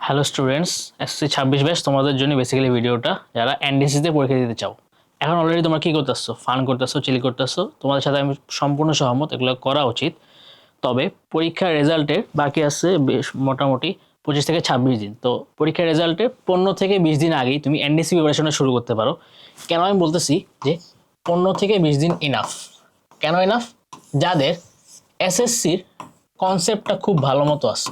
Hello students, SSC 26 batch তোমাদের জন্য basically ভিডিওটা যারা এনডিসিতে পরীক্ষা দিতে চাও। এখন অলরেডি তোমরা কী করতেছো? ফান করতেছো, চিল করতেছো। তোমাদের সাথে আমি সম্পূর্ণ সহমত, এগুলো করা উচিত। তবে পরীক্ষার রেজাল্টের বাকি আছে বেশ মোটামুটি 25 থেকে 26 দিন। তো পরীক্ষার রেজাল্টের 15 থেকে 20 দিন আগেই তুমি এনডিসি প্রিপারেশনটা শুরু করতে পারো। কেন আমি বলতেছি যে 15 থেকে 20 দিন ইনাফ? কেন ইনাফ? যাদের এসএসসির কনসেপ্টটা খুব ভালো মতো আছে,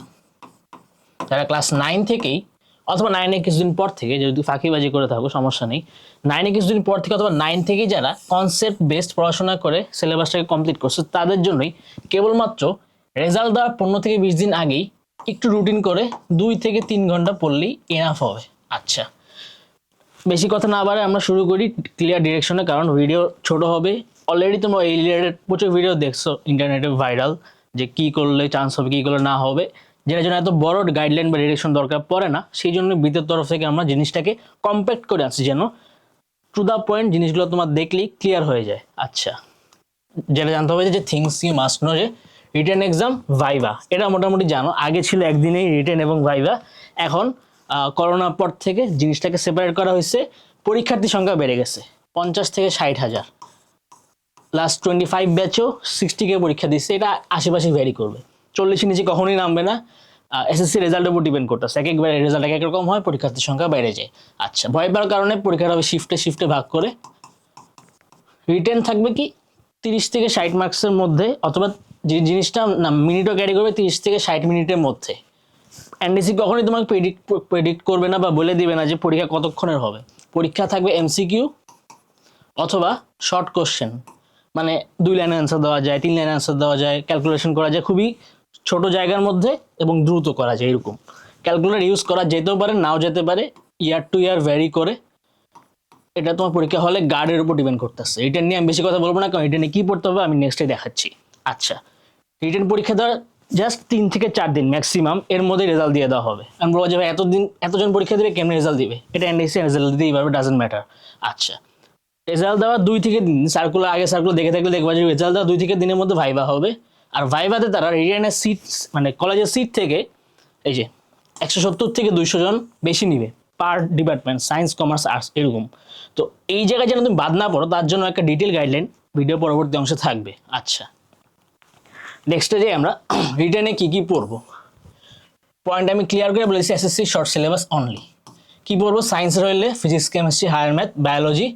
যারা ক্লাস 9 থেকেই অথবা 9-এ কিছুদিন পর থেকে, যদি ফাঁকিবাজি করে থাকো সমস্যা নেই, 9-এ কিছুদিন পর থেকে অথবা 9 থেকেই যারা কনসেপ্ট বেসড পড়াশোনা করে সিলেবাসটাকে কমপ্লিট করছে, তাদের জন্যই কেবলমাত্র রেজাল্ট দেওয়ার 15 থেকে 20 দিন আগেই একটু রুটিন করে 2 থেকে 3 ঘন্টা পড়লেই এনাফ হবে। আচ্ছা, বেশি কথা না বাড়ে আমরা শুরু করি ক্লিয়ার ডিরেকশনে, কারণ ভিডিও ছোট হবে। অলরেডি তোমরা এই রিলেটেড প্রচুর ভিডিও দেখছো ইন্টারনেটে ভাইরাল, যে কী করলে চান্স হবে, কী করলে না হবে, যেটার জন্য এত বড় গাইডলাইন বা ডিরেকশন দরকার পড়ে না। সেই জন্য বিতের তরফ থেকে আমরা জিনিসটাকে কম্প্যাক্ট করে আনছি, যেন টু দ্য পয়েন্ট জিনিসগুলো তোমার দেখলেই ক্লিয়ার হয়ে যায়। আচ্ছা, যেটা জানতে হবে যে থিংস ইউ মাস্ট নো, যে রিটেন এক্সাম, ভাইভা, এটা মোটামুটি জানো। আগে ছিল একদিনেই রিটেন এবং ভাইভা, এখন করোনার পর থেকে জিনিসটাকে সেপারেট করা হয়েছে। পরীক্ষার্থী সংখ্যা বেড়ে গেছে 50 থেকে 60,000। লাস্ট 25 ব্যাচও 60K পরীক্ষা দিচ্ছে। এটা আশেপাশে ভ্যারি করবে, 40-এর নিচে কখনোই নামবে না। এসএসসি রেজাল্টের উপর ডিপেন্ড করতেছে, এক একবার রেজাল্ট এক এক রকম হয়, পরীক্ষার্থীর সংখ্যা বেড়ে যায়। আচ্ছা, ভয় পাওয়ার কারণে পরীক্ষাটা হবে শিফটে ভাগ করে। রিটেন থাকবে কি 30 থেকে 60 মার্কসের মধ্যে, অথবা যে জিনিসটা না মিনিটও ক্যারি করবে 30 থেকে 60 মিনিটের মধ্যে। এনডিসি কখনোই তোমাকে প্রেডিক্ট করবে না বা বলে দিবে না যে পরীক্ষা কতক্ষণের হবে। পরীক্ষা থাকবে এমসিকিউ অথবা শর্ট কোশ্চেন, মানে 2 লাইনে অ্যান্সার দেওয়া যায়, 3 লাইনে অ্যান্সার দেওয়া যায়, ক্যালকুলেশন করা যায় খুবই ছোট জায়গার মধ্যে এবং দ্রুত করা যায়। এরকম ক্যালকুলেটর ইউজ করা যেতেও পারে, নাও যেতে পারে, ইয়ার টু ইয়ার ভ্যারি করে। এটা তোমার পরীক্ষা হলে গার্ডের উপর ডিপেন্ড করতেছে। রিটেন নিয়ে আমি বেশি কথা বলবো না, কারণ রিটেনে কী পড়তে হবে আমি নেক্সটে দেখাচ্ছি। আচ্ছা, রিটেন পরীক্ষা দেওয়ার জাস্ট 3 থেকে 4 দিন ম্যাক্সিমাম এর মধ্যে রেজাল্ট দিয়ে দেওয়া হবে। আমি বলবো যে ভাই এতজন পরীক্ষা দেবে, কেমন রেজাল্ট দিবে? এটা এনডিসি রেজাল্ট দিতেই পারবে, ডাজেন্ট ম্যাটার। আচ্ছা, রেজাল্ট দেওয়ার 2 থেকে 3 দিন, সার্কুলার আগে সার্কুলার দেখে থাকলে দেখবা যে রেজাল্ট দেওয়ার 2 থেকে দিনের মধ্যে ভাইভা হবে। আর ভাইভাতে তারা রিটেনের সিট, মানে কলেজের সিট থেকে এই যে 170 থেকে 200 জন বেশি নিবে পার ডিপার্টমেন্ট, সায়েন্স, কমার্স, আর্টস, এরকম। তো এই জায়গায় যেন তুমি বাদ না পড়ো, তার জন্য একটা ডিটেল গাইডলাইন ভিডিও পরবর্তী অংশে থাকবে। আচ্ছা, নেক্সটে যে আমরা রিটেনে কী কী পড়বো, পয়েন্ট আমি ক্লিয়ার করে বলেছি। SSC short syllabus only. কী পড়বো? সায়েন্সের হইলে physics, chemistry, higher math, biology.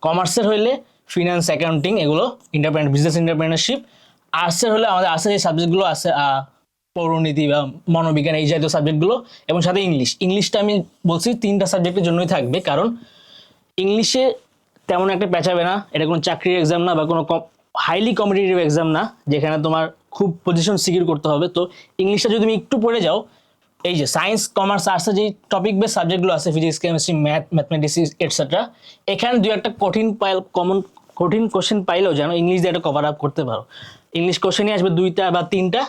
কমার্সের হইলে ফিনান্স, অ্যাকাউন্টিং, এগুলো বিজনেস এন্টারপ্রেনারশিপ। আর্টসের হলে আমাদের আর্টসের যে সাবজেক্টগুলো আছে, পৌরনীতি বা মনোবিজ্ঞান, এই জাতীয় সাবজেক্টগুলো, এবং সাথে ইংলিশটা আমি বলছি 3টা সাবজেক্টের জন্যই থাকবে, কারণ ইংলিশে তেমন একটা পেঁচাবে না। এটা কোনো চাকরির এক্সাম না বা কোনো হাইলি কম্পিটিটিভ এক্সাম না যেখানে তোমার খুব পজিশন সিকিউর করতে হবে। তো ইংলিশটা যদি তুমি একটু পড়ে যাও, এই যে সায়েন্স, কমার্স, আর্টসের যে টপিক বেস সাবজেক্টগুলো আছে, ফিজিক্স, কেমিস্ট্রি, ম্যাথমেটিক্স এটসেট্রা, এখানে 2-একটা কঠিন কোশ্চেন পাইলেও যেন ইংলিশ দিয়ে একটা কভার আপ করতে পারো। ইংলিশ কোশ্চেনই আসবে 2টা বা 3টা,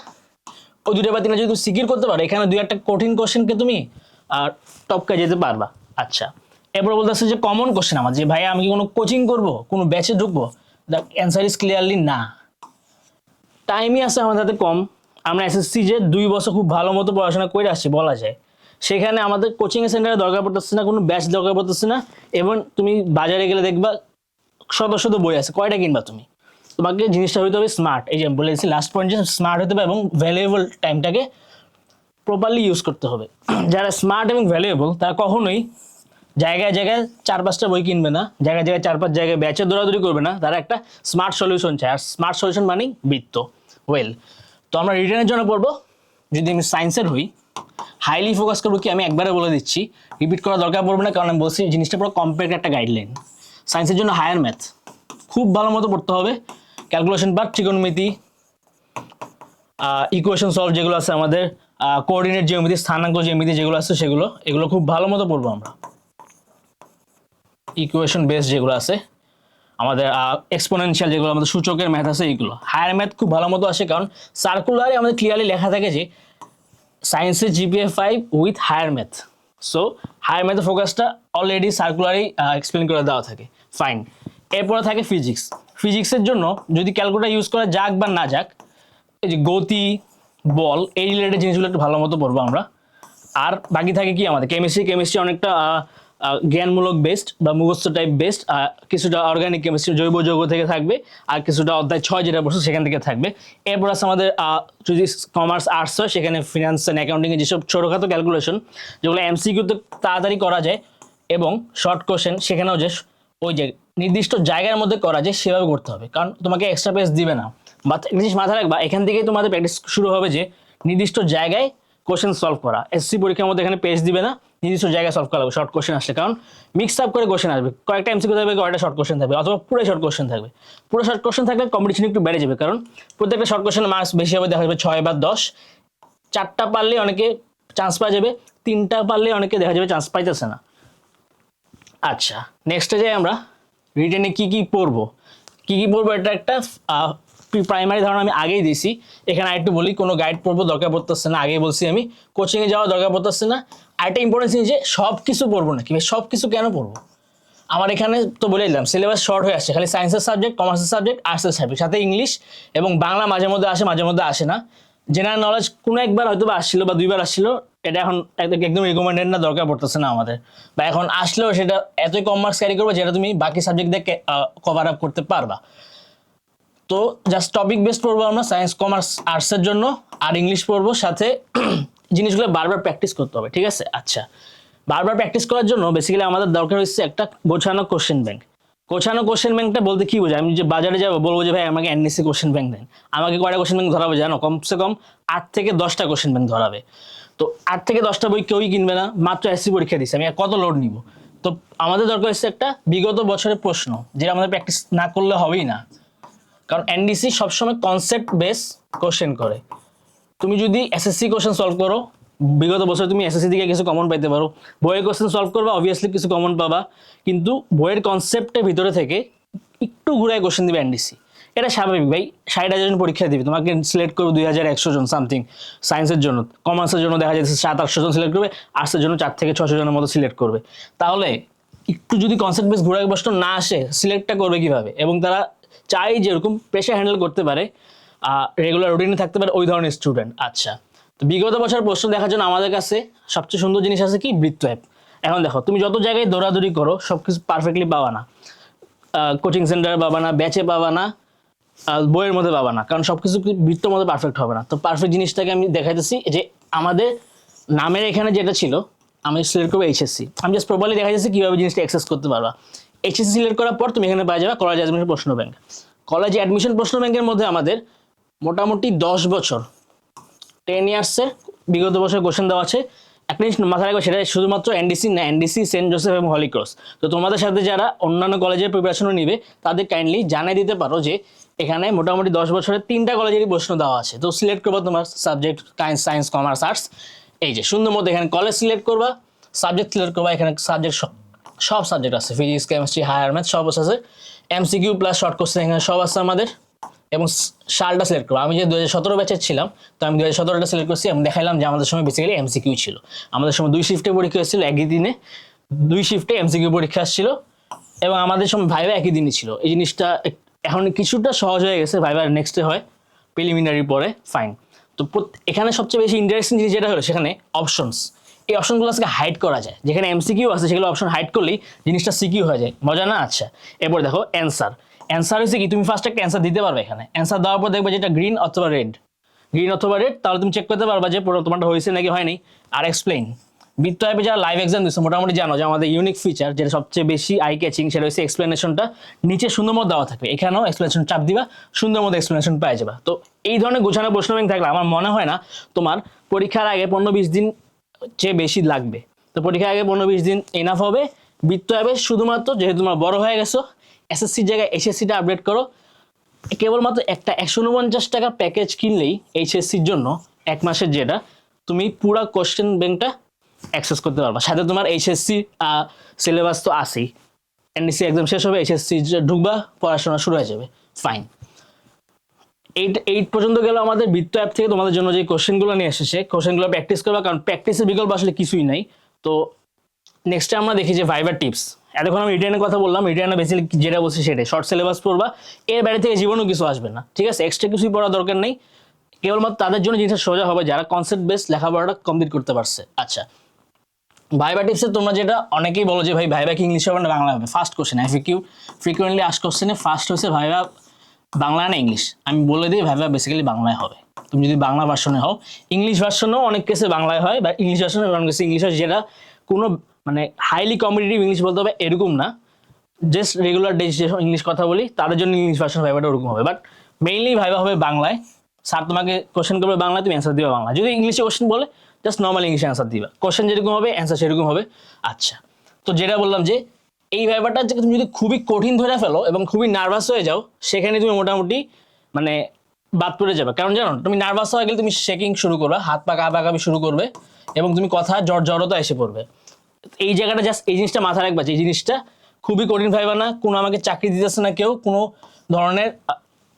ওই 2টা বা 3টা যদি তুমি সিকিউর করতে পারো, এখানে 2-একটা কঠিন কোশ্চেনকে তুমি টপকে যেতে পারবা। আচ্ছা, এরপর বলতেছে যে কমন কোশ্চেন আমার, যে ভাই আমি কি কোনো কোচিং করবো, কোনো ব্যাচে ঢুকবো? দ্য অ্যান্সার ইজ ক্লিয়ারলি না। টাইমই আছে আমাদের হাতে কম। আমরা এসএসসি যে 2 বছর খুব ভালো মতো পড়াশোনা করে আসছি বলা যায়, সেখানে আমাদের কোচিংয়ের সেন্টারে দরকার পড়তেছে না, কোনো ব্যাচ দরকার পড়তেছে না। এবং তুমি বাজারে গেলে দেখবা শত বই আছে, কয়টা কিনবা তুমি? তোমাকে জিনিসটা হইতে হবে স্মার্ট। এই যে বলেছি লাস্ট পয়েন্ট, যে স্মার্ট হতে হবে এবং ভ্যালুয়েবল টাইমটাকে প্রপারলি ইউজ করতে হবে। যারা স্মার্ট এবং ভ্যালুয়েবল, তারা কখনোই জায়গায় 4-5টা বই কিনবে না, জায়গায় 4-5 জায়গায় ব্যাচে দৌড়াদৌড়ি করবে না। তারা একটা স্মার্ট সলিউশন চায়, আর স্মার্ট সলিউশন মানেই বৃত্ত। ওয়েল, তো আমরা রিটেনের জন্য পড়বো। যদি আমি সায়েন্সের হই, হাইলি ফোকাস করবো কি, আমি একবারে বলে দিচ্ছি, রিপিট করা দরকার পড়বে না, কারণ আমি বলছি জিনিসটা পুরো কমপ্লিট একটা গাইডলাইন। সায়েন্সের জন্য হায়ার ম্যাথ খুব ভালো মতো পড়তে হবে। ক্যালকুলেশন পার্ট, ত্রিকোণমিতি, ইকুয়েশন সলভ যেগুলো আছে আমাদের, কোঅর্ডিনেট জ্যামিতি, স্থানাঙ্ক জ্যামিতি যেগুলো আছে, এগুলো খুব ভালো মতো পড়বো আমরা। ইকুয়েশন বেস যেগুলো আছে আমাদের, এক্সপোনেনশিয়াল যেগুলো আমাদের সূচকের ম্যাথ আছে, এইগুলো হায়ার ম্যাথ খুব ভালো মতো আসে, কারণ সার্কুলারে আমাদের ক্লিয়ারলি লেখা থাকে যে সায়েন্সের GPA 5 with higher math. So higher ম্যাথের ফোকাসটা অলরেডি সার্কুলারেই এক্সপ্লেন করে দেওয়া থাকে। ফাইন, এরপরে থাকে ফিজিক্স। ফিজিক্সের জন্য যদি ক্যালকুলেটর ইউজ করা যাক বা না যাক, এই যে গতি, বল, এই রিলেটেড জিনিসগুলো একটু ভালো মতো পড়বো আমরা। আর বাকি থাকে কি আমাদের কেমিস্ট্রি অনেকটা জ্ঞানমূলক বেস্ট বা মুখস্থ টাইপ বেস্ট, কিছুটা অর্গানিক কেমিস্ট্রি জৈব যৌগ থেকে থাকবে, আর কিছুটা অধ্যায় 6 যেটা বলছো সেখান থেকে থাকবে। এরপর আছে আমাদের যদি কমার্স আর্টস হয় সেখানে ফিনান্স অ্যান্ড অ্যাকাউন্টিং এর যেসব ছোটখাটো ক্যালকুলেশন যেগুলো এমসিকিউতে তাড়াতাড়ি করা যায় এবং শর্ট কোশ্চেন সেখানেও যে ওই যে নির্দিষ্ট জায়গার মধ্যে করা যায় সেভাবে করতে হবে, কারণ তোমাকে এক্সট্রা পেজ দিবে না। বা একটা জিনিস মাথায় রাখবা, এখান থেকেই তোমাদের প্র্যাকটিস শুরু হবে যে নির্দিষ্ট জায়গায় কোশ্চেন সলভ করা। এসসি পরীক্ষার মধ্যে এখানে পেজ দিবে না, নির্দিষ্ট জায়গায় সলভ করা হবে শর্ট কোশ্চেন আসলে, কারণ মিক্স আপ করে কোশ্চেন আসবে, কয়েকটা এমসিকিউ থাকবে, কয়েকটা শর্ট কোশ্চেন থাকবে, অথবা পুরো শর্ট কোশ্চেন থাকবে। পুরো শর্ট কোশ্চেন থাকলে কম্পিটিশন একটু বেড়ে যাবে, কারণ প্রত্যেকটা শর্ট কোশ্চেনের মার্কস বেশি হবে, দেখা যাবে 6 বা 10। 4টা পারলে অনেকে চান্স পাওয়া যাবে, 3টা পারলে অনেকে দেখা যাবে চান্স পাইতেছে না। আচ্ছা, নেক্সটে যাই আমরা রিটেনে কি কি পড়বো। এটা একটা প্রাইমারি ধারণা আমি আগেই দিয়েছি। এখানে আরেকটু বলি, কোনো গাইড পড়বো দরকার পড়তেছে না, আগেই বলছি আমি। কোচিংয়ে যাওয়া দরকার পড়তেছে না। আরেকটা ইম্পর্টেন্ট জিনিস যে সব কিছু পড়বো না, কি সব কিছু কেন পড়বো? আমার এখানে তো বলে দিলাম সিলেবাস শর্ট হয়ে আসছে, খালি সায়েন্সের সাবজেক্ট, কমার্সের সাবজেক্ট, আর্টসের সাবজেক্ট, সাথে ইংলিশ এবং বাংলা মাঝে মধ্যে আসে, মাঝে মধ্যে আসে না। জেনারেল নলেজ কোনো একবার হয়তো বা আসছিল বা 2বার আসছিল, এটা এখন একদম রিকমেন্ডেড না, দরকার পড়তেছে না আমাদের। বা এখন আসলেও সেটা এতই কম মার্কস ক্যারি করবে যেটা তুমি বাকি সাবজেক্ট দিয়ে কভার আপ করতে পারবা। তো জাস্ট টপিক বেসড পড়বো আমরা সায়েন্স কমার্স আর্টসের জন্য, আর ইংলিশ পড়বো, সাথে জিনিসগুলো বারবার প্র্যাকটিস করতে হবে, ঠিক আছে? আচ্ছা, বারবার প্র্যাকটিস করার জন্য বেসিক্যালি আমাদের দরকার হচ্ছে একটা গোছানো কোশ্চেন ব্যাংক। গোছানো কোশ্চেন ব্যাংকটা বলতে কি বোঝায়? আমি যে বাজারে যাবো, বলবো যে ভাই আমাকে এনএসসি কোশ্চেন ব্যাংক দেন, আমাকে কয়টা কোশ্চেন ব্যাংক ধরাবে জানো? কমসে কম 8 থেকে 10টা কোশ্চেন ব্যাংক ধরাবে। তো 8 থেকে 10টা বই কেউই কিনবে না, মাত্র এসসি পরীক্ষা দিচ্ছে, আমি আর কত লোড নিব? তো আমাদের দরকার হচ্ছে একটা বিগত বছরের প্রশ্ন, যেটা আমাদের প্র্যাকটিস না করলে হবেই না, কারণ এনডিসি সবসময় কনসেপ্ট বেস কোশ্চেন করে। তুমি যদি এসএসসি কোশ্চেন সলভ করো, বিগত বছর তুমি এসএসসি থেকে কিছু কমন পাইতে পারো। বইয়ের কোশ্চেন সলভ করবা, অবভিয়াসলি কিছু কমন পাবা, কিন্তু বইয়ের কনসেপ্টের ভিতরে থেকে একটু ঘুরায় কোশ্চেন দিবে এনডিসি। এটা স্বাভাবিক ভাই, 60,000 জন পরীক্ষা দিবে, তোমাকে সিলেক্ট করবে 2100 জন সামথিং সায়েন্সের জন্য। কমার্সের জন্য দেখা যাচ্ছে 700-800 জন সিলেক্ট করবে, আর্টসের জন্য 4 থেকে 600 জনের মতো সিলেক্ট করবে। তাহলে একটু যদি কনসেপ্ট বেস ঘুরায় প্রশ্ন না আসে, সিলেক্টটা করবে কিভাবে? এবং তারা চাই যেরকম প্রেশার হ্যান্ডেল করতে পারে, রেগুলার রুটিনে থাকতে পারে, ওই ধরনের স্টুডেন্ট। আচ্ছা, তো বিগত বছর প্রশ্ন দেখার জন্য আমাদের কাছে সবচেয়ে সুন্দর জিনিস আছে কি? বৃত্ত অ্যাপ। এখন দেখো, তুমি যত জায়গায় দৌড়াদৌড়ি করো সব কিছু পারফেক্টলি পাবা না, কোচিং সেন্টারে পাবা না, ব্যাচে পাবা না, বইয়ের মধ্যে পাবা না, কারণ সব কিছু বৃত্তর মধ্যে পারফেক্ট হবে না। তো পারফেক্ট জিনিসটাকে আমি দেখাইতেছি যে আমাদের নামের এখানে যেটা ছিল, আমি সিলেক্ট করবো এইচএসসি। আমি জাস্ট প্রপারলি দেখা যাচ্ছে কীভাবে জিনিসটা অ্যাক্সেস করতে পারবা। এইচএসসি সিলেক্ট করার পর তুমি এখানে পাই যাবে কলেজ অ্যাডমিশন প্রশ্ন ব্যাংক। কলেজ অ্যাডমিশন প্রশ্ন ব্যাংকের মধ্যে আমাদের মোটামুটি 10 বছর 10 ইয়ার্সের বিগত বছর কোশ্চেন দেওয়া আছে। একটা জিনিস মাথায় রাখবে, সেটা শুধুমাত্র এনডিসি না, এনডিসি, সেন্ট জোসেফ এবং হলি ক্রস। তো তোমাদের সাথে যারা অন্যান্য কলেজের প্রিপারেশনও নিবে তাদের কাইন্ডলি জানিয়ে দিতে পারো যে এখানে মোটামুটি 10 বছরের 3টা কলেজেরই প্রশ্ন দেওয়া আছে। তো সিলেক্ট করবা তোমার সাবজেক্ট, সায়েন্স কমার্স আর্টস। এই যে সুন্দর মধ্যে এখানে কলেজ সিলেক্ট করবা, সাবজেক্ট সিলেক্ট করবা, এখানে সাবজেক্ট সব সাবজেক্ট আছে, ফিজিক্স, কেমিস্ট্রি, হায়ার ম্যাথ সব আছে। এমসিকিউ প্লাস শর্ট কোশ্চেন এখানে সব আছে আমাদের। এবং সালটা সিলেক্ট করবো। আমি যে 2017 ব্যাচের ছিলাম, তো আমি 2017টা সিলেক্ট করছি। আমি দেখাইলাম যে আমাদের সময় বেসিক্যালি এমসিকিউ ছিল। আমাদের সময় 2 শিফটে পরীক্ষা এসেছিল, একই দিনে 2 শিফটে এমসিকিউ পরীক্ষা আসছিল, এবং আমাদের সময় ভাইভা একই দিনই ছিল। এই জিনিসটা এখন কিছুটা সহজ হয়ে গেছে, ভাইভা নেক্সটে হয় প্রিলিমিনারি পরে, ফাইন। তো এখানে সবচেয়ে বেশি ইন্টারেস্টিং জিনিস যেটা হলো, সেখানে অপশনস, এই অপশনগুলো আজকে হাইড করা যায়। যেখানে এমসিকিউ আছে সেগুলো অপশন হাইড করলেই জিনিসটা সিকিউ হয়ে যায়, মজা না? আচ্ছা, এরপর দেখো অ্যান্সার হচ্ছে কি, তুমি ফার্স্ট একটা অ্যান্সার দিতে পারবে। এখানে অ্যান্সার দেওয়ার পর দেখবে যেটা গ্রিন অথবা রেড, তাহলে তুমি চেক করতে পারবা যে তোমারটা হয়েছে নাকি হয়নি। আর এক্সপ্লেইন, বৃত্ত অ্যাপে যারা লাইভ এক্সাম দিচ্ছে মোটামুটি জানো যে আমাদের ইউনিক ফিচার যেটা সবচেয়ে বেশি আই ক্যাচিং, সেটা হচ্ছে এক্সপ্লেনেশনটা নিচে সুন্দর মতো দেওয়া থাকবে। এখানেও এক্সপ্লেনেশন চাপ দিবা, সুন্দর মতো এক্সপ্লেনেশন পেয়ে যাবা। তো এই ধরনের গোছানো প্রশ্ন ব্যাংক থাকলে আমার মনে হয় না তোমার পরীক্ষার আগে 15-20 দিন চেয়ে বেশি লাগবে। তো পরীক্ষার আগে 15-20 দিন এনাফ হবে। বৃত্ত অ্যাপে শুধুমাত্র যেহেতু তোমার বড় হয়ে গেছো, এসএসসির জায়গায় এইচএসসিটা আপডেট করো। কেবলমাত্র একটা 149 টাকা প্যাকেজ কিনলেই এইচএসসির জন্য 1 মাসের, যেটা তুমি পুরো কোশ্চেন ব্যাংকটা অ্যাক্সেস করতে পারবা। সাথে তোমার এইচএসসি সিলেবাস তো আছেই, এনডিসি এক্সাম শেষ হবে, এইচএসসি ঢুকবা, পড়াশোনা শুরু হয়ে যাবে, ফাইন। 8 পর্যন্ত গেল আমাদের বৃত্ত অ্যাপ থেকে তোমাদের জন্য যে কোশ্চেনগুলো নিয়ে এসেছে, কোশ্চেনগুলো প্র্যাকটিস করবা, কারণ প্র্যাকটিসের বিকল্প আসলে কিছুই নাই। তো নেক্সটে আমরা দেখি যে ভাইবার টিপস। এতক্ষণ আমি রিটার্নের কথা বললাম, রিটার্নে বেসিক্যালি যেটা বলছি সেটাই, শর্ট সিলেবাস পড়বা, এর বাইরে থেকে জীবনেও কিছু আসবে না, ঠিক আছে? এক্সট্রা কিছুই পড়া দরকার নেই। কেবলমাত্র তাদের জন্য জিনিসটা সোজা হবে যারা কনসেপ্ট বেস লেখাপড়াটা কমপ্লিট করতে পারছে। আচ্ছা, ভাইবা টিপসে তোমরা যেটা অনেকেই বলো যে ভাই ভাইবা কি ইংলিশ হবে না বাংলা হবে, first question FAQ frequently ask কোশ্চেনে ফার্স্ট হচ্ছে ভাইবা বাংলা না ইংলিশ। আমি বলে দিই ভাইবা বেসিক্যালি বাংলায় হবে। তুমি যদি বাংলা ভার্সনে হও, ইংলিশ ভার্সনেও অনেক কেসে বাংলায় হয়, বা ইংলিশ ভার্সনে অনেক কেসে ইংলিশ হয়, যেটা কোনো মানে হাইলি কম্পিটিটিভ ইংলিশ বলতে হবে এরকম না, জাস্ট রেগুলার ডে যে ইংলিশ কথা বলি তাদের জন্য ইংলিশ ভার্সন ভাইবাটা ওরকম হবে। বাট মেইনলি ভাইবা হবে বাংলায়। স্যার তোমাকে কোশ্চেন করবে বাংলায়, তুমি অ্যান্সার দিবা বাংলা। যদি ইংলিশে কোশ্চেন বলে জাস্ট নর্মাল ইংলিশে অ্যান্সার দিবা, কোশ্চেন যেরকম হবে অ্যান্সার সেরকম হবে। আচ্ছা, তো যেটা বললাম যে এই ভাইবাটা তুমি যদি খুবই কঠিন ধরে ফেলো এবং খুবই নার্ভাস হয়ে যাও, সেখানে তুমি মোটামুটি মানে বাদ পড়ে যাবে। কারণ জানো, তুমি নার্ভাস হয়ে গেলে তুমি শেকিং শুরু করবে, হাত পা কাঁপাকাঁপি শুরু করবে এবং তুমি কথা জড়তা এসে পড়বে। এই জায়গাটা জাস্ট এই জিনিসটা মাথায় রাখবা যে এই জিনিসটা খুবই কঠিন ভাইবা না, কোনো আমাকে চাকরি দিতেছে না কেউ, কোনো ধরনের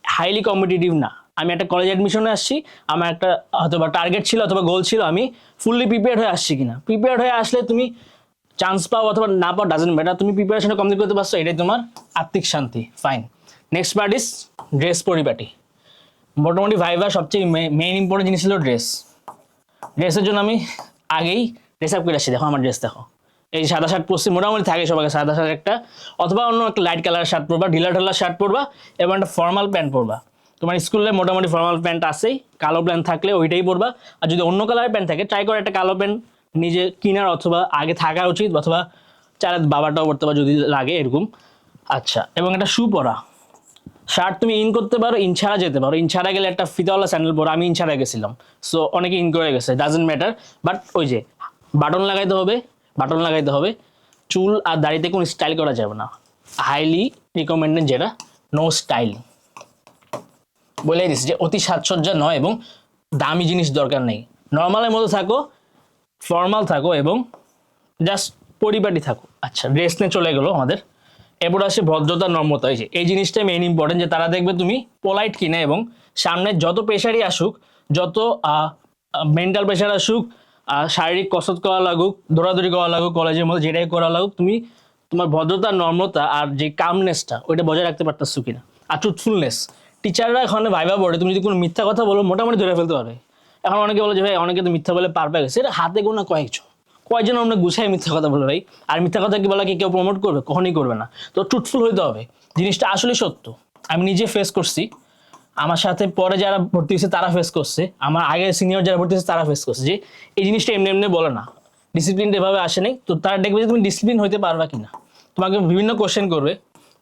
হাইলি কম্পিটিটিভ না। আমি একটা কলেজ অ্যাডমিশনে আসছি, আমার একটা অথবা টার্গেট ছিল অথবা গোল ছিল, আমি ফুললি প্রিপেয়ার্ড হয়ে আসছি কিনা। প্রিপেয়ার্ড হয়ে আসলে তুমি চান্স পাও অথবা না পাও ডাজেন্ট ম্যাটার, তুমি প্রিপারেশনে কমপ্লিট করতে পারছো, এটাই তোমার আত্মিক শান্তি। Fine. Next part is dress পরিপাটি। মোটামুটি ভাইবা সবচেয়ে মেইন ইম্পর্টেন্ট জিনিস ছিল ড্রেস। ড্রেসের জন্য আমি আগেই ড্রেস আপ করে আসছি। দেখো আমার ড্রেস দেখো, এই সাদা শার্ট পরছি, মোটামুটি থাকে সবাইকে সাদা শার্ট একটা, অথবা অন্য একটা লাইট কালারের শার্ট পরবা, ঢিলা ঢালা শার্ট পরবা এবং একটা ফর্মাল প্যান্ট পরবা। তোমার স্কুলে মোটামুটি ফর্মাল প্যান্ট আছেই, কালো প্যান্ট থাকলে ওইটাই পরবা। আর যদি অন্য কালারের প্যান্ট থাকে ট্রাই করে একটা কালো প্যান্ট নিজে কিনার অথবা আগে থাকা উচিত, অথবা চার বাবাটাও পরতে পারো যদি লাগে এরকম। আচ্ছা, এবং একটা শু পরা। শার্ট তুমি ইন করতে পারো, ইন ছাড়া যেতে পারো। ইন ছাড়া গেলে একটা ফিতাওয়ালা স্যান্ডেল পরো, আমি ইন ছাড়া গেছিলাম, সো অনেকে ইন করে গেছে, ডাজেন্ট ম্যাটার। বাট ওই যে বাটন লাগাইতে হবে, বাটন লাগাইতে হবে। চুল আর দাড়িতে কোনো স্টাইল করা যাবে না, হাইলি রিকমেন্ডেড যেটা নো স্টাইল। বলে দিচ্ছি যে অতি সাজসজ্জা নয় এবং দামি জিনিস দরকার নেই, নর্মালের মধ্যে থাকো, ফর্মাল থাকো এবং জাস্ট পরিপাটি থাকো। আচ্ছা, ড্রেস নিয়ে চলে গেলো আমাদের। এরপর আসে ভদ্রতা নম্রতা। এই জিনিসটা মেইন ইম্পর্টেন্ট, যে তারা দেখবে তুমি পোলাইট কিনা এবং সামনে যত প্রেশারই আসুক, যত মেন্টাল প্রেশার আসুক, শারীরিক কসরত করা লাগুক, দৌড়াদৌড়ি করা লাগুক, কলেজের মধ্যে যেটাই করা লাগুক, তুমি তোমার ভদ্রতা নম্রতা আর যে কামনেসটা ওইটা বজায় রাখতে পারতেছো কিনা। আর ট্রুথফুলনেস, টিচাররা এখানে ভাইবা বোর্ডে তুমি যদি কোনো মিথ্যা কথা বলো মোটামুটি ধরে ফেলতে পারবে। এখন অনেকে বলে যে ভাই অনেকে তো মিথ্যা বলে পার পেয়ে গেছে, এটা হাতে গোনা কয়েকজন আমরা গুছাই মিথ্যা কথা বলে ভাই। আর মিথ্যা কথা কি বলা কি কেউ প্রমোট করবে? কখনই করবে না। তো ট্রুথফুল হইতে হবে, জিনিসটা আসলে সত্য। আমি নিজে ফেস করছি, আমার সাথে পরে যারা ভর্তি হয়েছে তারা ফেস করছে, আমার আগে সিনিয়র যারা ভর্তি হয়েছে তারা ফেস করছে, যে এই জিনিসটা এমনি এমনি বলে না, ডিসিপ্লিন এভাবে আসে নাই। তো তারা দেখবে যে তুমি ডিসিপ্লিন হইতে পারবা কিনা। তোমাকে বিভিন্ন কোশ্চেন করবে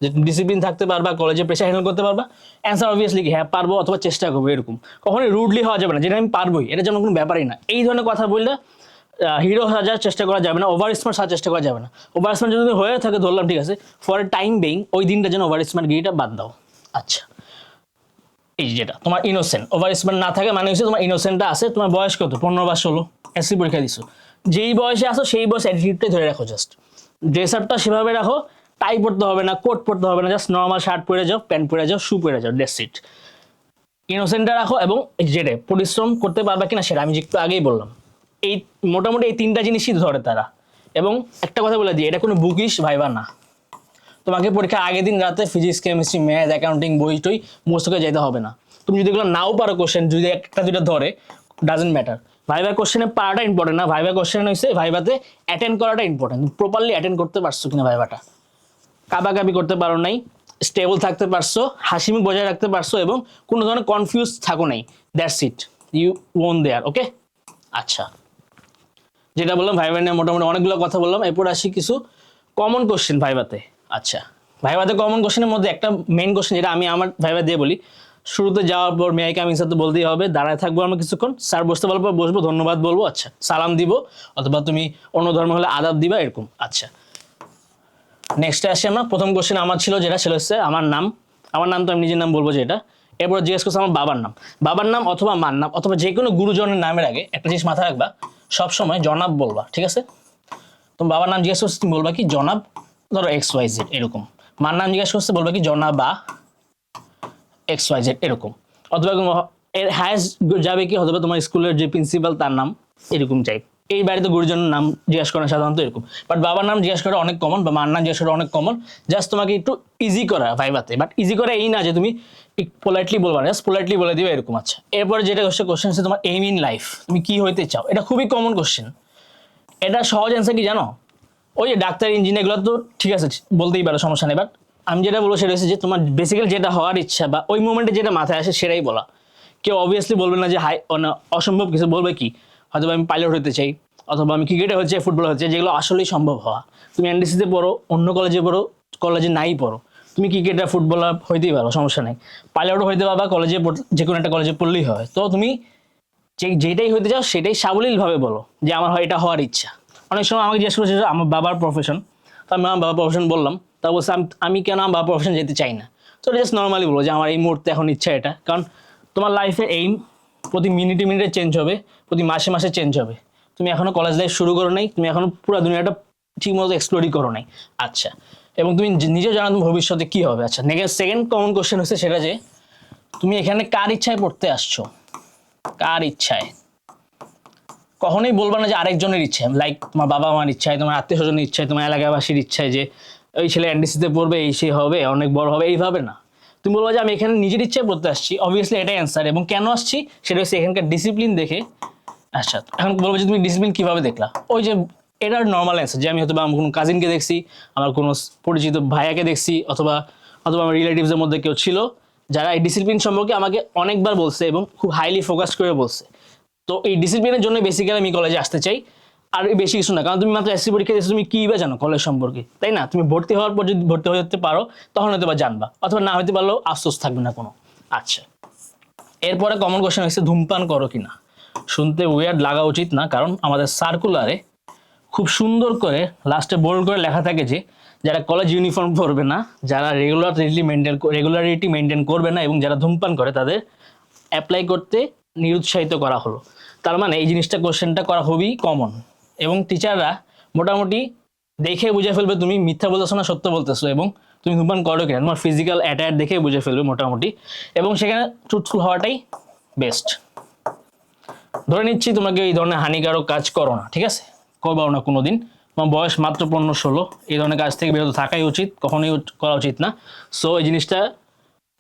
যে ডিসিপ্লিন থাকতে পারবা, কলেজে প্রেশার হ্যান্ডেল করতে পারবা। অ্যান্সার অবভিয়াসলি কি হ্যাঁ পারবো অথবা চেষ্টা করবো, এরকম। কখনোই রুডলি হওয়া যাবে না, যেটা আমি পারবোই এটা যেন কোনো ব্যাপারই না। এই ধরনের কথা বললে হিরো সাজার চেষ্টা করা যাবে না, ওভার স্মার্ট সাজার চেষ্টা করা যাবে না। ওভার স্মার্ট যদি হয়ে থাকে ধরলাম ঠিক আছে, ফর এ টাইম বেইং ওই দিনটা যেন ওভার স্মার্ট গিরিটা বাদ দাও। আচ্ছা, এই যেটা তোমার ইনোসেন্ট, ওভার স্মার্ট না থাকে মানে হচ্ছে তোমার ইনোসেন্টটা আছে। তোমার বয়স কত? 15 বা 16, এসসি পরীক্ষা দিছো, যেই বয়সে আসো সেই বয়স অ্যাটিটিউডটাই ধরে রাখো। জাস্ট ড্রেস আপটা সেভাবে রাখো, টাই পরতে হবে না, কোট পরতে হবে না, জাস্ট নর্মাল শার্ট পরে যাও, প্যান্ট পরে যাও, শু পরে যাও, দ্যাটস ইট। ইনোসেন্টটা রাখো এবং যেটা পরিশ্রম করতে পারবা কিনা সেটা আমি একটু আগেই বললাম। এই মোটামুটি এই তিনটা জিনিসই ধরে তারা। এবং একটা কথা বলে দিই, এটা কোনো বুকিশ ভাইবা না। তোমাকে পরীক্ষা আগের দিন রাতে ফিজিক্স, কেমিস্ট্রি, ম্যাথ, অ্যাকাউন্টিং বই টই মুখস্থ করে যেতে হবে না। তুমি যদি এগুলো নাও পারো, কোশ্চেন যদি একটা দুইটা ধরে ডাজেন্ট ম্যাটার। ভাইবা কোশ্চেনে পারাটা ইম্পর্টেন্ট না, ভাইবা কোশ্চেন হচ্ছে ভাইবাতে অ্যাটেন্ড করাটা ইম্পর্টেন্ট। প্রপারলি অ্যাটেন্ড করতে পারছো কিনা ভাইবাটা, কাবাকাবি করতে পারো নাই, স্টেবল থাকতে পারছো, হাসিমুখ বজায় রাখতে পারছো এবং কোনো ধরনের কনফিউজ থাকো নাই, দ্যাটস ইট, ইউ ওন দেয়ার। ওকে, আচ্ছা, যেটা বললাম ভাইবা নিয়ে মোটামুটি অনেকগুলো কথা বললাম। এরপর আসি কিছু কমন কোশ্চেন ভাইবাতে। আচ্ছা, ভাইবাতে কমন কোশ্চেনের মধ্যে একটা মেইন কোশ্চেন যেটা আমি আমার ভাইবা দিয়ে বলি, শুরুতে যাওয়ার পর মে আই কামিং স্যার তো বলতেই হবে, দাঁড়ায় থাকবো আমরা কিছুক্ষণ, স্যার বসতে বলার পর বসবো, ধন্যবাদ বলবো, আচ্ছা সালাম দিব, অথবা তুমি অন্য ধর্ম হলে আদাব দিবা, এরকম। আচ্ছা, নেক্সটে আসি আমরা। প্রথম কোশ্চেন আমার ছিল যেটা ছিল হচ্ছে আমার নাম। আমার নাম তো আমি নিজের নাম বলবো যেটা। এরপর জিজ্ঞেস করছে আমার বাবার নাম। বাবার নাম অথবা মার নাম অথবা যে কোনো গুরুজনের নামের আগে একটা জিনিস মাথায় রাখবা, সবসময় জনাব বলবা, ঠিক আছে? তোমার বাবার নাম জিজ্ঞেস করছে তুমি বলবা কি জনাব, ধরো XYZ এরকম। মার নাম জিজ্ঞেস করছে বলবা কি জনাবা XYZ এরকম। অথবা এর হায়েস্ট যাবে কি, অথবা তোমার স্কুলের যে প্রিন্সিপাল তার নাম, এরকম চাই। এই বাড়িতে গুরুজনের নাম জিজ্ঞাসা করেন সাধারণত এরকম, বাট বাবার নাম জিজ্ঞাসা করা অনেক কমন বা মার নাম জিজ্ঞাসা করা অনেক কমন, জাস্ট তোমাকে একটু ইজি করা ভাইবাতে, বাট ইজি করা এই না যে তুমি পোলাইটলি বলবা না, জাস্ট পোলাইটলি বলে দিবে এরকম। আচ্ছা, এরপরে যেটা কোশ্চেন আছে তোমার এইম ইন লাইফ, তুমি কি হইতে চাও, এটা খুবই কমন কোশ্চেন। এটা সহজ অ্যান্সার কি জানো? ওই যে ডাক্তার ইঞ্জিনিয়ার এগুলো তো ঠিক আছে বলতেই পারো, সমস্যা নেই, বাট আমি যেটা বলবো সেটা হচ্ছে যে তোমার বেসিক্যালি যেটা হওয়ার ইচ্ছা বা ওই মোমেন্টে যেটা মাথায় আসে সেটাই বলা। কেউ অবভিয়াসলি বলবে না যে অসম্ভব কিছু, বলবে কি হয়তো আমি পাইলট হতে চাই, অথবা আমি ক্রিকেটে হচ্ছে ফুটবল হচ্ছে, যেগুলো আসলেই সম্ভব হওয়া। তুমি এনডিসিতে পড়ো, অন্য কলেজে পড়ো, কলেজে নাই পড়ো, তুমি ক্রিকেটার ফুটবলার হইতেই পারো, সমস্যা নেই। পাইলটও হইতে পারবা, কলেজে যে কোনো একটা কলেজে পড়লেই হয়। তো তুমি যেটাই হইতে চাও সেটাই সাবলীলভাবে বলো যে আমার হয় এটা হওয়ার ইচ্ছা। অনেক সময় আমাকে জিজ্ঞেস করেছে আমার বাবার প্রফেশন, তো আমি আমার বাবার প্রফেশন বললাম, তা বলছে আমি কেন আমার বাবার প্রফেশন যেতে চাই না। তো জাস্ট নর্মালি বলো যে আমার এই মুহূর্তে এখন ইচ্ছা এটা, কারণ তোমার লাইফে এইম প্রতি মিনিটে মিনিটে চেঞ্জ হবে, প্রতি মাসে মাসে চেঞ্জ হবে। তুমি এখনো কলেজ লাইফ শুরু করো নাই, তুমি এখনো পুরো দুনিয়াটা ঠিকমতো এক্সপ্লোরই করো নাই। আচ্ছা, এবং তুমি নিজেও জানো তুমি ভবিষ্যতে কী হবে। আচ্ছা, নেক্সট সেকেন্ড কমন কোশ্চেন হচ্ছে সেটা যে তুমি এখানে কার ইচ্ছায় পড়তে আসছো, কার ইচ্ছায়। কখনোই বলবা না যে আরেকজনের ইচ্ছায়, লাইক তোমার বাবা মার ইচ্ছায়, তোমার আত্মীয় স্বজনের ইচ্ছায়, তোমার এলাকাবাসীর ইচ্ছায় যে ওই ছেলে এনডিসিতে পড়বে, এই সে হবে, অনেক বড় হবে, এইভাবে না। তুমি বলবো যে আমি এখানে নিজের ইচ্ছায় পড়তে আসছি, অবভিয়াসলি এটাই অ্যান্সার। এবং কেন আসছি সেটা হচ্ছে এখানকার ডিসিপ্লিন দেখে। আচ্ছা, এখন বলবো যে তুমি ডিসিপ্লিন কীভাবে দেখলা, ওই যে এটার নর্মাল অ্যান্সার যে আমি হয়তো আমার কোনো কাজিনকে দেখছি, আমার কোনো পরিচিত ভাইয়াকে দেখছি, অথবা অথবা আমার রিলেটিভসের মধ্যে কেউ ছিল যারা এই ডিসিপ্লিন সম্পর্কে আমাকে অনেকবার বলছে এবং খুব হাইলি ফোকাস করে বলছে। তো এই ডিসিপ্লিনের জন্য বেসিক্যালি আমি কলেজে আসতে চাই, আর বেশি কিছু না। কারণ তুমি মাত্র এসসি পরীক্ষা দিয়েছো, তুমি কী বা জানো কলেজ সম্পর্কে, তাই না? তুমি ভর্তি হওয়ার পর যদি ভর্তি হয়ে যেতে পারো তখন হয়তো বা জানবা, অথবা না হতে পারলেও আফসোস থাকবে না কোনো। আচ্ছা, এরপরে কমন কোশ্চেন হচ্ছে ধূমপান করো কিনা। শুনতে ওয়ার্ড লাগা উচিত না, কারণ আমাদের সার্কুলারে খুব সুন্দর করে লাস্টে বোল্ড করে লেখা থাকে যে যারা কলেজ ইউনিফর্ম পরবে না, যারা রেগুলারিটি মেনটেন করবে না এবং যারা ধূমপান করে তাদের অ্যাপ্লাই করতে নিরুৎসাহিত করা হলো। তার মানে এই জিনিসটা কোশ্চেনটা করা খুবই কমন, এবং টিচাররা মোটামুটি দেখে বুঝে ফেলবে তুমি মিথ্যা বলতেছো না সত্য বলতেছো, এবং তুমি ধূমপান করো কিনা তোমার ফিজিক্যাল অ্যাটায়ার দেখে বুঝে ফেলবে মোটামুটি, এবং সেখানে ট্রুথফুল হওয়াটাই বেস্ট। ধরে নিচ্ছি তোমাকে এই ধরনের হানিকারক কাজ করো না, ঠিক আছে, করবাও না কোনো দিন, তোমার বয়স মাত্র 15-16, এই ধরনের কাজ থেকে বিরত থাকাই উচিত, কখনোই করা উচিত না। সো এই জিনিসটা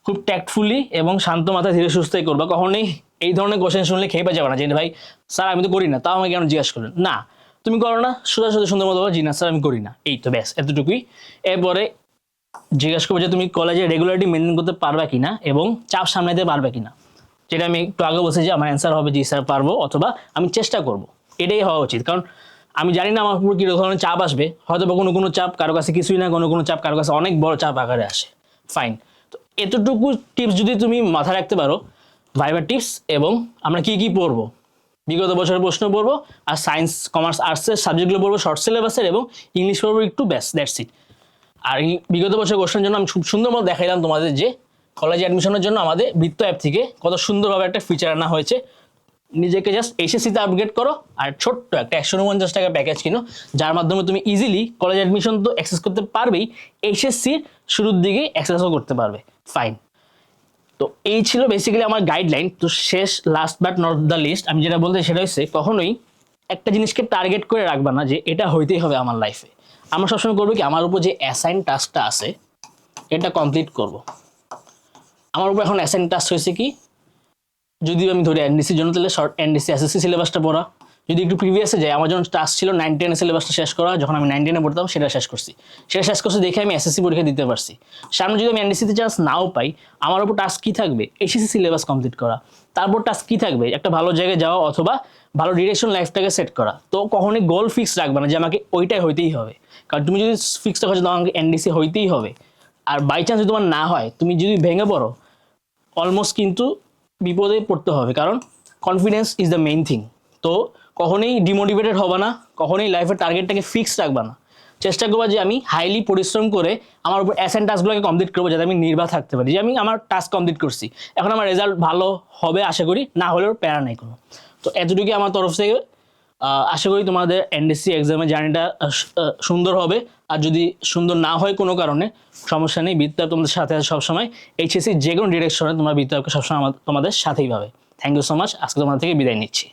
খুব ট্যাক্টফুলি এবং শান্ত মাথায় ধীরে সুস্থই করবা। কখনোই এই ধরনের কোশ্চেন শুনলে খেপে যাবে না যে ভাই স্যার আমি তো করি না, তাও আমাকে কেন জিজ্ঞাসা করেন। না, তুমি করো না, সোজা সুন্দর মতো জি না স্যার আমি করি না, এই তো ব্যাস, এতটুকুই। এরপরে জিজ্ঞাসা করবো যে তুমি কলেজে রেগুলারিটি মেনটেন করতে পারবে কিনা এবং চাপ সামলাতে পারবে কিনা, যেটা আমি একটু আগে বলছি যে আমার অ্যান্সার হবে জি স্যার পারবো, অথবা আমি চেষ্টা করব। এটাই হওয়া উচিত, কারণ আমি জানি না আমার উপর কী ধরনের চাপ আসবে, হয়তো বা কোনো চাপ কারো কাছে কিছুই না, কোনো চাপ কারো কাছে অনেক বড় চাপ আকারে আসে। ফাইন, তো এতটুকু টিপস যদি তুমি মাথায় রাখতে পারো, ভাইবার টিপস, এবং আমরা কি কি পড়বো, বিগত বছরের প্রশ্ন পড়বো, আর সায়েন্স কমার্স আর্টসের সাবজেক্টগুলো পড়বো শর্ট সিলেবাসের, এবং ইংলিশ পড়বো একটু, ব্যাস, দ্যাটস ইট। আর এই বিগত বছরের কোশ্চেনের জন্য আমি খুব সুন্দর মতো দেখাইলাম তোমাদের যে কলেজে অ্যাডমিশনের জন্য আমাদের বৃত্ত অ্যাপ থেকে কত সুন্দরভাবে একটা ফিচার আনা হয়েছে। নিজেকে জাস্ট এসএসসিতে আপগ্রেড করো, আর ছোট্ট একটা 149 টাকা প্যাকেজ কিনো, যার মাধ্যমে তুমি ইজিলি কলেজ অ্যাডমিশন তো অ্যাক্সেস করতে পারবেই, এসএসসির শুরুর দিকে অ্যাক্সেসও করতে পারবে। ফাইন, তো এই ছিল বেসিক্যালি আমার গাইডলাইন। তো শেষ, last but not the least, আমি যেটা বলতে সেটা হচ্ছে কখনোই একটা জিনিসকে টার্গেট করে রাখবা না যে এটা হইতেই হবে আমার লাইফে। আমরা সবসময় করবো কি, আমার উপর যে অ্যাসাইন টাস্কটা আছে এটা কমপ্লিট করব। আমার উপর এখন অ্যাসাইন টাস্ক হয়েছে কি, যদি আমি ধরি এনডিসির জন্য, তাহলে শর্ট এনডিসি এসএসসি সিলেবাসটা পড়া। যদি একটু প্রিভিয়াসে যাই, আমার যখন টাস্ক ছিল 9-10 সিলেবাসটা শেষ করা, যখন আমি 9-10 পড়তাম সেটা শেষ করছি, দেখে আমি এসএসসি পরীক্ষা দিতে পারছি। সামনে যদি আমি এনডিসিতে চান্স নাও পাই, আমার উপর টাস্ক কী থাকবে, এসএসসি সিলেবাস কমপ্লিট করা। তারপর টাস্ক কী থাকবে, একটা ভালো জায়গায় যাওয়া, অথবা ভালো ডিরেকশন লাইফটাকে সেট করা। তো কখনোই গোল ফিক্স রাখবে না যে আমাকে ওইটাই হইতেই হবে, কারণ তুমি যদি ফিক্স রাখো যে আমাকে এনডিসি হইতেই হবে, আর বাই চান্স যদি তোমার না হয়, তুমি যদি ভেঙে পড়ো, অলমোস্ট কিন্তু বিপদে পড়তে হবে, কারণ confidence is the main thing. তো কখনোই ডিমোটিভেটেড হবে না, কখনোই লাইফের টার্গেটটাকে ফিক্স রাখবা না। চেষ্টা করবো যে আমি হাইলি পরিশ্রম করে আমার উপর অ্যাসাইন টাস্কগুলোকে কমপ্লিট করবো, যাতে আমি নির্বাক থাকতে পারি যে আমি আমার টাস্ক কমপ্লিট করছি, এখন আমার রেজাল্ট ভালো হবে আশা করি, না হলেও প্যারা নেই কোনো। তো এতটুকুই আমার তরফ থেকে। আশা করি তোমাদের এনডিসি এক্সামের জার্নিটা সুন্দর হবে, আর যদি সুন্দর না হয় কোনো কারণে সমস্যা নেই, বিদ্যাপ তোমাদের সাথে আছে সবসময়। এইচএসসি যে কোনো ডিরেকশনে তোমার বিদ্যাপকে সবসময় তোমাদের সাথেই পাবে। থ্যাংক ইউ সো মাচ, আজকে তোমাদের থেকে বিদায় নিচ্ছি।